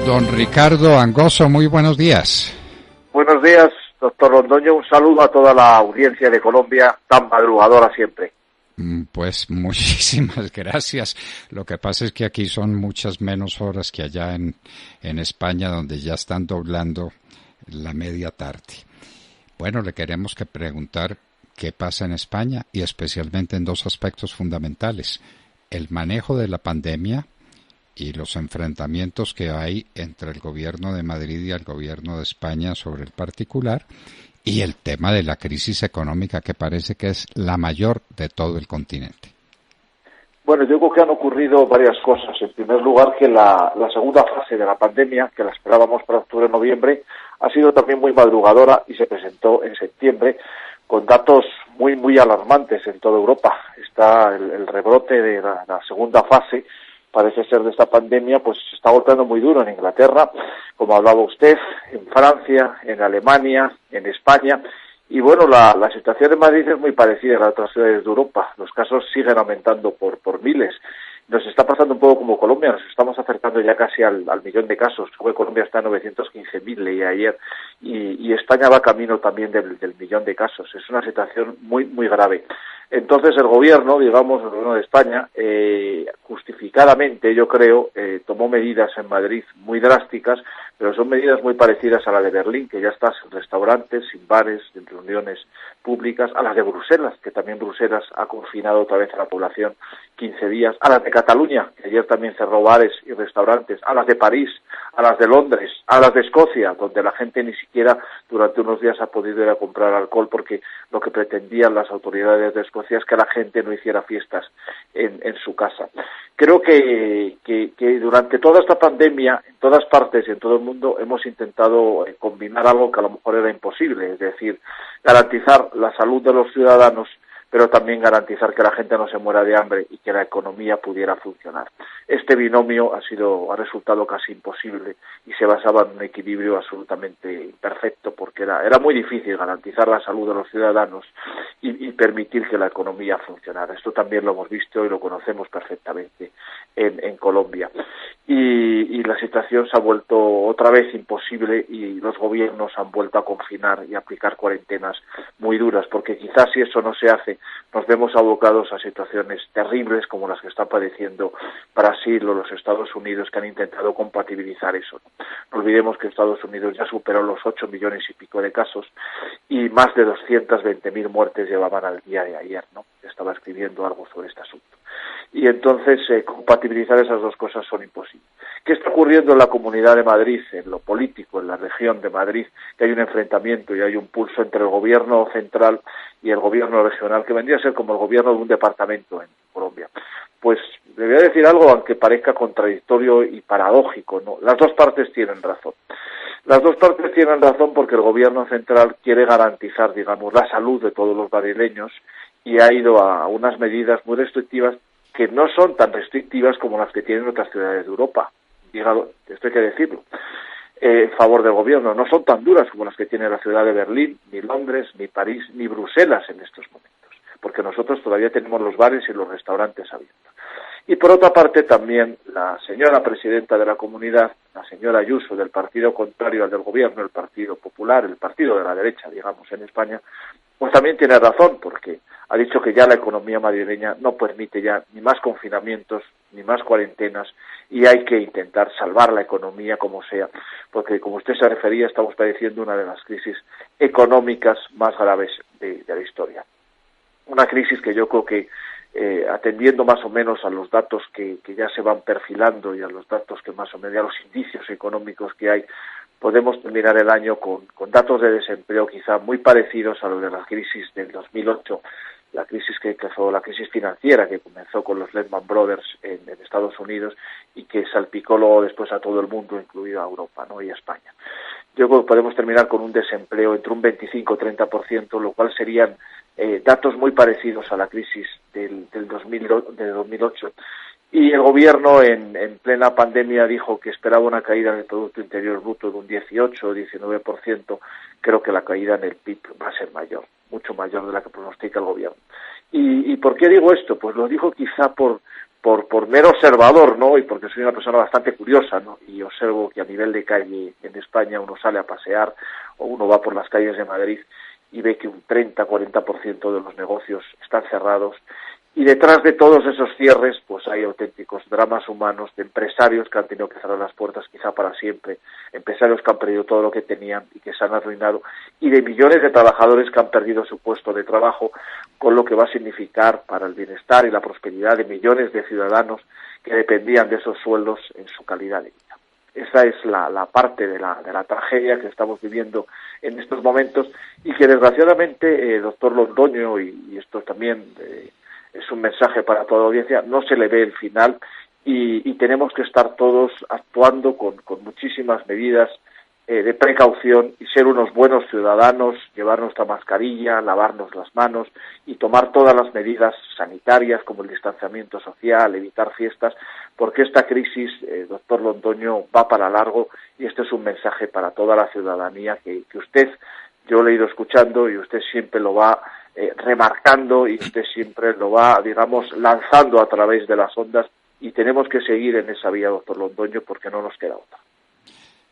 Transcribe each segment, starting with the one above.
Don Ricardo Angoso, muy buenos días. Buenos días, doctor Londoño. Un saludo a toda la audiencia de Colombia, tan madrugadora siempre. Pues muchísimas gracias. Lo que pasa es que aquí son muchas menos horas que allá en España, donde ya están doblando la media tarde. Bueno, le queremos que preguntar qué pasa en España y especialmente en dos aspectos fundamentales: el manejo de la pandemia y los enfrentamientos que hay entre el gobierno de Madrid y el gobierno de España sobre el particular, y el tema de la crisis económica, que parece que es la mayor de todo el continente. Bueno, yo creo que han ocurrido varias cosas. En primer lugar, que la segunda fase de la pandemia, que la esperábamos para octubre-noviembre, ha sido también muy madrugadora y se presentó en septiembre con datos muy alarmantes en toda Europa. Está el rebrote de la segunda fase, parece ser, de esta pandemia, pues se está golpeando muy duro en Inglaterra, como hablaba usted, en Francia, en Alemania, en España. Y bueno, la situación de Madrid es muy parecida a las otras ciudades de Europa. Los casos siguen aumentando por miles. Nos está pasando un poco como Colombia, nos estamos acercando ya casi al millón de casos. Creo que Colombia está en 915.000, leí ayer, y España va camino también del millón de casos. Es una situación muy grave. Entonces el gobierno de España, justificadamente, yo creo, tomó medidas en Madrid muy drásticas, pero son medidas muy parecidas a la de Berlín, que ya está sin restaurantes, sin bares, sin reuniones públicas, a las de Bruselas, que también Bruselas ha confinado otra vez a la población 15 días, a las de Cataluña, que ayer también cerró bares y restaurantes, a las de París, a las de Londres, a las de Escocia, donde la gente ni siquiera durante unos días ha podido ir a comprar alcohol, porque lo que pretendían las autoridades de Escocia es que la gente no hiciera fiestas en su casa. Creo que durante toda esta pandemia, en todas partes y en todo el mundo, hemos intentado combinar algo que a lo mejor era imposible, es decir, garantizar la salud de los ciudadanos, pero también garantizar que la gente no se muera de hambre y que la economía pudiera funcionar. Este binomio ha resultado casi imposible y se basaba en un equilibrio absolutamente imperfecto, porque era muy difícil garantizar la salud de los ciudadanos y permitir que la economía funcionara. Esto también lo hemos visto y lo conocemos perfectamente en Colombia. Y la situación se ha vuelto otra vez imposible y los gobiernos han vuelto a confinar y a aplicar cuarentenas muy duras, porque quizás si eso no se hace, nos vemos abocados a situaciones terribles como las que están padeciendo Brasil o los Estados Unidos, que han intentado compatibilizar eso. No olvidemos que Estados Unidos ya superó los 8 millones y pico de casos y más de 220.000 muertes llevaban al día de ayer, ¿no? Estaba escribiendo algo sobre este asunto. Y entonces compatibilizar esas dos cosas son imposibles. ¿Qué está ocurriendo en la Comunidad de Madrid, en lo político, en la región de Madrid? Que hay un enfrentamiento y hay un pulso entre el gobierno central y el gobierno regional, que vendría a ser como el gobierno de un departamento en Colombia. Pues le voy a decir algo, aunque parezca contradictorio y paradójico, ¿no? Las dos partes tienen razón. Las dos partes tienen razón porque el gobierno central quiere garantizar, digamos, la salud de todos los madrileños y ha ido a unas medidas muy restrictivas que no son tan restrictivas como las que tienen otras ciudades de Europa. Dígalo, esto hay que decirlo. En favor del gobierno, no son tan duras como las que tiene la ciudad de Berlín, ni Londres, ni París, ni Bruselas en estos momentos, porque nosotros todavía tenemos los bares y los restaurantes abiertos. Y por otra parte también la señora presidenta de la comunidad, la señora Ayuso, del partido contrario al del gobierno, el Partido Popular, el partido de la derecha, digamos, en España, pues también tiene razón, porque ha dicho que ya la economía madrileña no permite ya ni más confinamientos, ni más cuarentenas, y hay que intentar salvar la economía como sea, porque como usted se refería, estamos padeciendo una de las crisis económicas más graves de la historia. Una crisis que yo creo que, atendiendo más o menos a los datos que ya se van perfilando y a los datos que más o menos, a los indicios económicos que hay, podemos terminar el año con datos de desempleo quizá muy parecidos a los de la crisis del 2008, la crisis la crisis financiera que comenzó con los Lehman Brothers en Estados Unidos y que salpicó luego después a todo el mundo, incluido a Europa, ¿no? Y a España. Yo creo que podemos terminar con un desempleo entre un 25-30%, lo cual serían datos muy parecidos a la crisis del 2008. Y el gobierno en plena pandemia dijo que esperaba una caída en el Producto Interior Bruto de un 18 o 19%. Creo que la caída en el PIB va a ser mayor, mucho mayor de la que pronostica el gobierno. Y por qué digo esto? Pues lo digo quizá por mero observador, ¿no? Y porque soy una persona bastante curiosa, ¿no? Y observo que a nivel de calle en España uno sale a pasear o uno va por las calles de Madrid y ve que un 30-40% de los negocios están cerrados. Y detrás de todos esos cierres, pues hay auténticos dramas humanos de empresarios que han tenido que cerrar las puertas quizá para siempre, empresarios que han perdido todo lo que tenían y que se han arruinado, y de millones de trabajadores que han perdido su puesto de trabajo, con lo que va a significar para el bienestar y la prosperidad de millones de ciudadanos que dependían de esos sueldos en su calidad de vida. Esa es la parte de la tragedia que estamos viviendo en estos momentos y que desgraciadamente, doctor Londoño, y esto también es un mensaje para toda la audiencia, no se le ve el final y tenemos que estar todos actuando con muchísimas medidas de precaución y ser unos buenos ciudadanos, llevar nuestra mascarilla, lavarnos las manos y tomar todas las medidas sanitarias como el distanciamiento social, evitar fiestas, porque esta crisis, doctor Londoño, va para largo y este es un mensaje para toda la ciudadanía que usted, yo le he ido escuchando y usted siempre lo va remarcando y usted siempre lo va, digamos, lanzando a través de las ondas y tenemos que seguir en esa vía, doctor Londoño, porque no nos queda otra.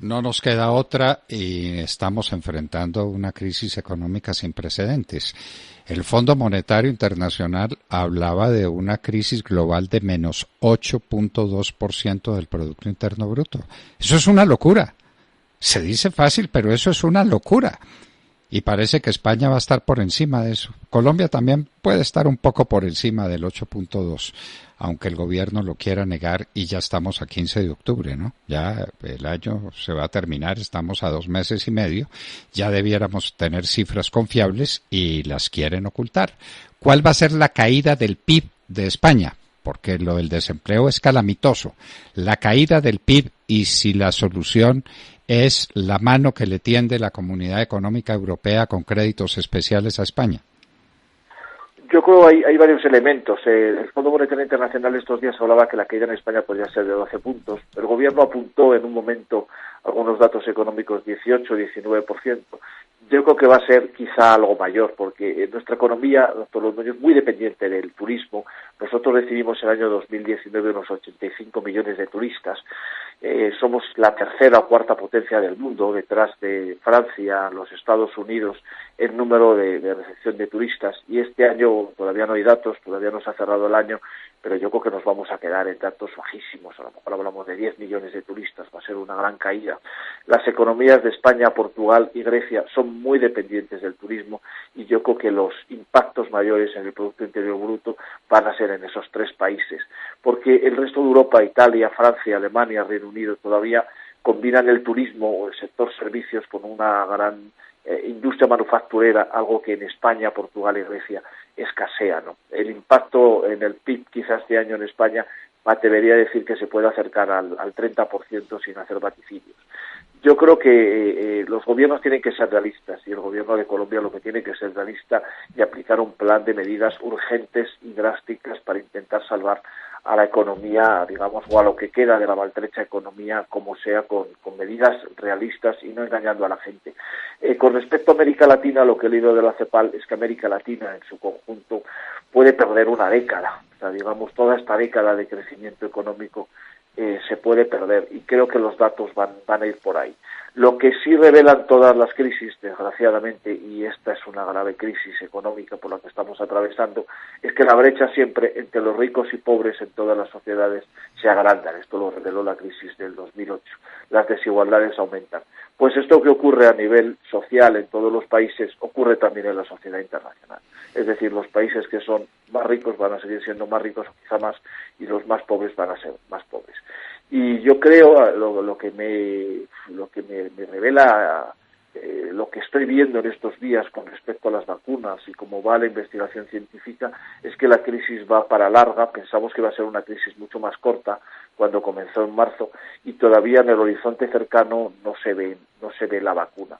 No nos queda otra y estamos enfrentando una crisis económica sin precedentes. El Fondo Monetario Internacional hablaba de una crisis global de menos 8.2% del Producto Interno Bruto. Eso es una locura. Se dice fácil, pero eso es una locura. Y parece que España va a estar por encima de eso. Colombia también puede estar un poco por encima del 8.2, aunque el gobierno lo quiera negar y ya estamos a 15 de octubre, ¿no? Ya el año se va a terminar, estamos a 2 meses y medio, ya debiéramos tener cifras confiables y las quieren ocultar. ¿Cuál va a ser la caída del PIB de España? Porque lo del desempleo es calamitoso. La caída del PIB y si la solución es la mano que le tiende la Comunidad Económica Europea con créditos especiales a España. Yo creo que hay varios elementos. El Fondo Monetario Internacional estos días hablaba que la caída en España podría ser de 12 puntos. El gobierno apuntó en un momento algunos datos económicos 18-19%. Yo creo que va a ser quizá algo mayor, porque nuestra economía, doctor Londoño, es muy dependiente del turismo. Nosotros recibimos el año 2019 unos 85 millones de turistas. Somos la tercera o cuarta potencia del mundo, detrás de Francia, los Estados Unidos, el número de recepción de turistas. Y este año todavía no hay datos, todavía no se ha cerrado el año, pero yo creo que nos vamos a quedar en datos bajísimos. A lo mejor hablamos de 10 millones de turistas, va a ser una gran caída. Las economías de España, Portugal y Grecia son muy dependientes del turismo y yo creo que los impactos mayores en el Producto Interior Bruto van a ser en esos 3 países, porque el resto de Europa, Italia, Francia, Alemania, Reino Unido, todavía combinan el turismo o el sector servicios con una gran industria manufacturera, algo que en España, Portugal y Grecia escasea, ¿no? El impacto en el PIB quizás este año en España me atrevería a decir que se puede acercar al 30% sin hacer vaticinios. Yo creo que los gobiernos tienen que ser realistas y el gobierno de Colombia lo que tiene que ser realista y aplicar un plan de medidas urgentes y drásticas para intentar salvar a la economía, digamos, o a lo que queda de la maltrecha economía, como sea, con medidas realistas y no engañando a la gente. Con respecto a América Latina, lo que he leído de la CEPAL es que América Latina en su conjunto puede perder una década. O sea, digamos, toda esta década de crecimiento económico se puede perder y creo que los datos van a ir por ahí. Lo que sí revelan todas las crisis, desgraciadamente, y esta es una grave crisis económica por la que estamos atravesando, es que la brecha siempre entre los ricos y pobres en todas las sociedades se agrandan. Esto lo reveló la crisis del 2008. Las desigualdades aumentan. Pues esto que ocurre a nivel social en todos los países ocurre también en la sociedad internacional. Es decir, los países que son más ricos van a seguir siendo más ricos o quizá más, y los más pobres van a ser más pobres. Y yo creo lo que me revela lo que estoy viendo en estos días con respecto a las vacunas y cómo va la investigación científica es que la crisis va para larga. Pensamos que va a ser una crisis mucho más corta cuando comenzó en marzo y todavía en el horizonte cercano no se ve la vacuna.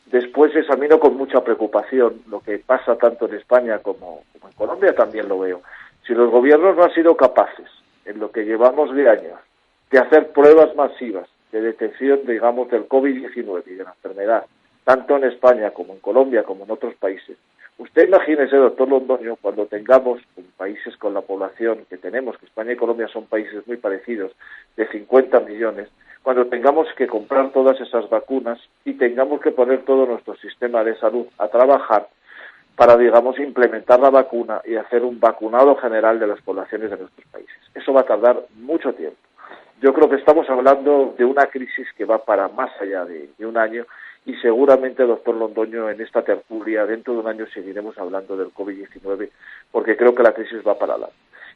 Después examino con mucha preocupación lo que pasa tanto en España como en Colombia, también lo veo. Si los gobiernos no han sido capaces, en lo que llevamos de años, de hacer pruebas masivas de detección, digamos, del COVID-19 y de la enfermedad, tanto en España como en Colombia como en otros países, Usted imagínese, doctor Londoño, cuando tengamos en países con la población que tenemos, que España y Colombia son países muy parecidos, de 50 millones, cuando tengamos que comprar todas esas vacunas y tengamos que poner todo nuestro sistema de salud a trabajar para, digamos, implementar la vacuna y hacer un vacunado general de las poblaciones de nuestros países. Eso va a tardar mucho tiempo. Yo creo que estamos hablando de una crisis que va para más allá de un año y seguramente, doctor Londoño, en esta tertulia, dentro de un año seguiremos hablando del COVID-19 porque creo que la crisis va para largo.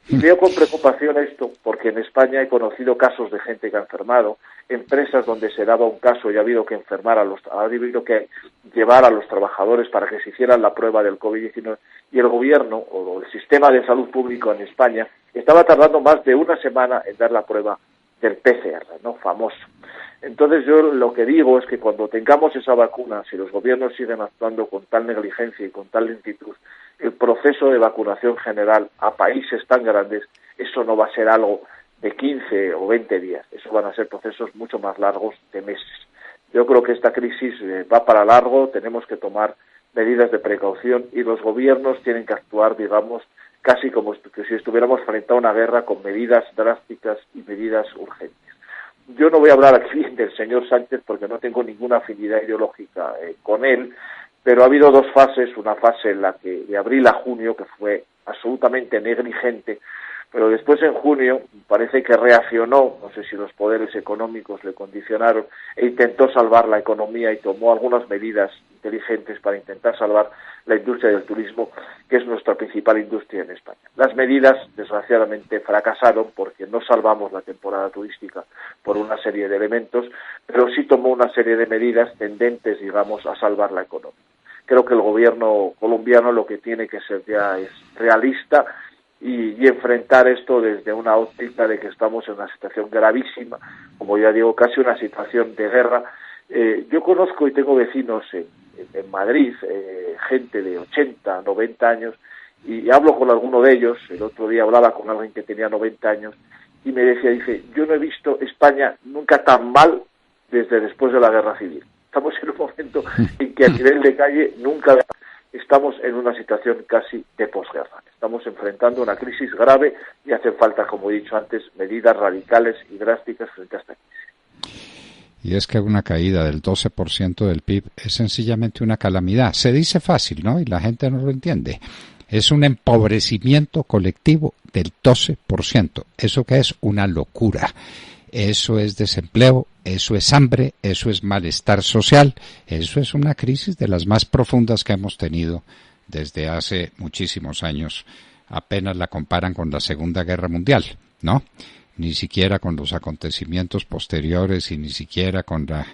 Y veo con preocupación esto porque en España he conocido casos de gente que ha enfermado, empresas donde se daba un caso y ha habido que ha habido que llevar a los trabajadores para que se hicieran la prueba del COVID-19 y el gobierno o el sistema de salud público en España estaba tardando más de una semana en dar la prueba del PCR, ¿no? Famoso. Entonces yo lo que digo es que cuando tengamos esa vacuna, si los gobiernos siguen actuando con tal negligencia y con tal lentitud, el proceso de vacunación general a países tan grandes, eso no va a ser algo de 15 o 20 días, eso van a ser procesos mucho más largos de meses. Yo creo que esta crisis va para largo, tenemos que tomar medidas de precaución y los gobiernos tienen que actuar, digamos, casi como si estuviéramos frente a una guerra con medidas drásticas y medidas urgentes. Yo no voy a hablar aquí del señor Sánchez porque no tengo ninguna afinidad ideológica con él, pero ha habido dos fases, una fase en la que de abril a junio que fue absolutamente negligente, pero después en junio parece que reaccionó, no sé si los poderes económicos le condicionaron, e intentó salvar la economía y tomó algunas medidas inteligentes para intentar salvar la industria del turismo, que es nuestra principal industria en España. Las medidas, desgraciadamente, fracasaron porque no salvamos la temporada turística por una serie de elementos, pero sí tomó una serie de medidas tendentes, digamos, a salvar la economía. Creo que el gobierno colombiano lo que tiene que ser ya es realista y enfrentar esto desde una óptica de que estamos en una situación gravísima, como ya digo, casi una situación de guerra. Yo conozco y tengo vecinos en Madrid, gente de 80, 90 años, y hablo con alguno de ellos. El otro día hablaba con alguien que tenía 90 años y me decía, dice, yo no he visto España nunca tan mal desde después de la guerra civil. Estamos en un momento en que a nivel de calle nunca estamos en una situación casi de posguerra. Estamos enfrentando una crisis grave y hacen falta, como he dicho antes, medidas radicales y drásticas frente a esta crisis. Y es que una caída del 12% del PIB es sencillamente una calamidad. Se dice fácil, ¿no? Y la gente no lo entiende. Es un empobrecimiento colectivo del 12%. ¿Eso qué es? Una locura. Eso es desempleo, eso es hambre, eso es malestar social, eso es una crisis de las más profundas que hemos tenido desde hace muchísimos años. Apenas la comparan con la Segunda Guerra Mundial, ¿no? Ni siquiera con los acontecimientos posteriores y ni siquiera con la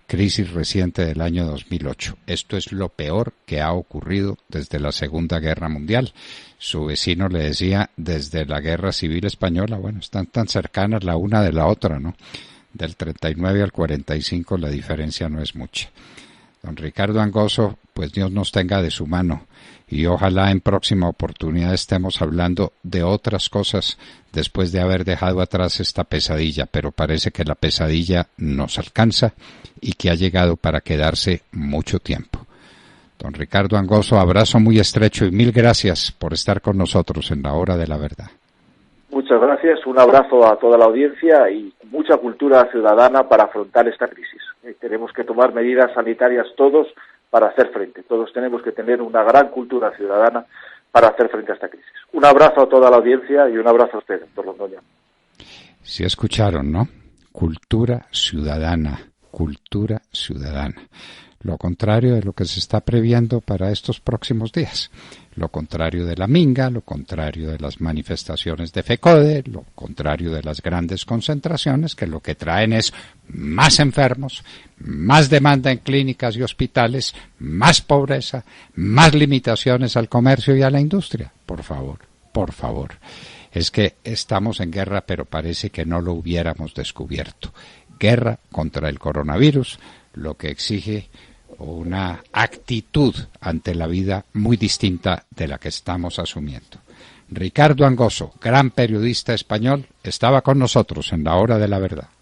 crisis reciente del año 2008. Esto es lo peor que ha ocurrido desde la Segunda Guerra Mundial. Su vecino le decía desde la Guerra Civil Española, bueno, están tan cercanas la una de la otra, ¿no? Del 39 al 45 la diferencia no es mucha. Don Ricardo Angozo, pues Dios nos tenga de su mano y ojalá en próxima oportunidad estemos hablando de otras cosas después de haber dejado atrás esta pesadilla, pero parece que la pesadilla nos alcanza y que ha llegado para quedarse mucho tiempo. Don Ricardo Angozo, abrazo muy estrecho y mil gracias por estar con nosotros en la Hora de la Verdad. Muchas gracias, un abrazo a toda la audiencia y mucha cultura ciudadana para afrontar esta crisis. Tenemos que tomar medidas sanitarias todos para hacer frente. Todos tenemos que tener una gran cultura ciudadana para hacer frente a esta crisis. Un abrazo a toda la audiencia y un abrazo a usted, doctor Londoño. Sí escucharon, ¿no? Cultura ciudadana, cultura ciudadana. Lo contrario de lo que se está previendo para estos próximos días. Lo contrario de la minga, lo contrario de las manifestaciones de FECODE, lo contrario de las grandes concentraciones, que lo que traen es más enfermos, más demanda en clínicas y hospitales, más pobreza, más limitaciones al comercio y a la industria. Por favor, por favor. Es que estamos en guerra, pero parece que no lo hubiéramos descubierto. Guerra contra el coronavirus, lo que exige una actitud ante la vida muy distinta de la que estamos asumiendo. Ricardo Angozo, gran periodista español, estaba con nosotros en la Hora de la Verdad.